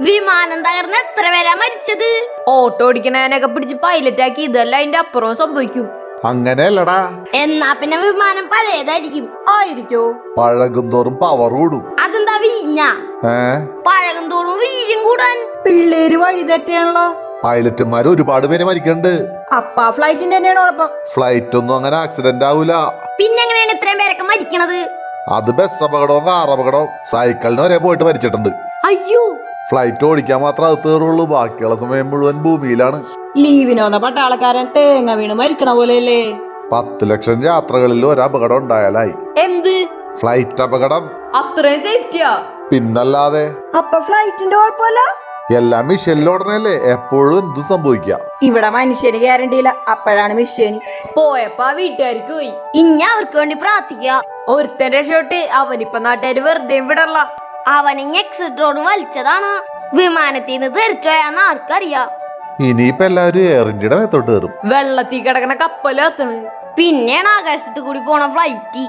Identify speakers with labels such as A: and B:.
A: വിമാനം തകർന്ന് എത്ര പേരാ മരിച്ചത്?
B: ഓട്ടോ ഓടിക്കണേനൊക്കെ പിടിച്ച് പൈലറ്റ് ആക്കി ഇതല്ല അതിന്റെ അപ്പുറം സംഭവിക്കും.
C: അങ്ങനെയല്ലടാ.
A: എന്നാ പിന്നെ വിമാനം പഴയതായിരിക്കും.
D: ആയിരിക്കോ?
C: പഴകും തോറും പവർ കൂടും.
A: അതെന്താ വീഞ്ഞ? പഴകും തോറും വീര്യം കൂടാൻ.
D: പിള്ളേര് വഴി തെറ്റിയാണല്ലോ.
C: പൈലറ്റുമാര് ഒരുപാട് പേര് മരിക്കണ്ട്.
D: അപ്പ ഫ്ലൈറ്റിന്റെ തന്നെയാണ് കുഴപ്പം.
C: ഫ്ലൈറ്റ് ഒന്നും അങ്ങനെ ആക്സിഡന്റ് ആവൂല.
A: പിന്നെ എങ്ങനെയാണ് ഇത്രയും പേരൊക്കെ മരിക്കണത്?
C: അത് ബസ് അപകടവും കാർ അപകടവും സൈക്കിളിന് വരെ പോയിട്ട് മരിച്ചിട്ടുണ്ട്.
A: അയ്യോ,
C: ഫ്ലൈറ്റ് ഓടിക്കാൻ മാത്രം അത് തീറുള്ളൂ, ബാക്കിയുള്ള സമയം മുഴുവൻ ഭൂമിയിലാണ്.
D: ലീവിന് വന്ന പട്ടാളക്കാരൻ തേങ്ങ വീണ് മരിക്കണ പോലെയല്ലേ?
C: 10 ലക്ഷം യാത്രകളിൽ ഒരു അപകടം ഉണ്ടായാലായി.
B: എന്ത്
C: ഫ്ലൈറ്റ് അപകടം?
B: അത്രയും സേഫ്റ്റിയാ?
C: പിന്നല്ലാതെ.
D: അപ്പൊ ഫ്ലൈറ്റിന്റെ കുഴപ്പമില്ല.
C: എല്ലാം മിഷനിൽ ഓടണല്ലേ, എപ്പോഴും എന്തും സംഭവിക്കാം.
D: ഇവിടെ മനുഷ്യന് ഗ്യാരണ്ടി ഇല്ല, അപ്പോഴാണ് മിഷ്യന്.
B: പോയപ്പോ വീട്ടുകാർക്ക് പോയി.
A: ഇനി അവർക്ക് വേണ്ടി പ്രാർത്ഥിക്കുക.
B: ഒരുത്തൻ രക്ഷോട്ട് അവനിപ്പ നാട്ടുകാര് വെറുതെ വിടല്ല.
A: അവനെ എക്സിറ്റ് റോഡ് വലിച്ചതാണ്. വിമാനത്തിൽ നിന്ന് തെറിച്ചോയാന്ന് ആർക്കറിയാം.
C: ഇനിയിപ്പോ എല്ലാവരും എയർ ഇന്ത്യയുടെ മേത്തോട്ട് കയറും.
B: വെള്ളത്തിൽ കിടക്കണ കപ്പല് കത്തണ്.
A: പിന്നെയാണ് ആകാശത്ത് കൂടി പോണ ഫ്ലൈറ്റ്.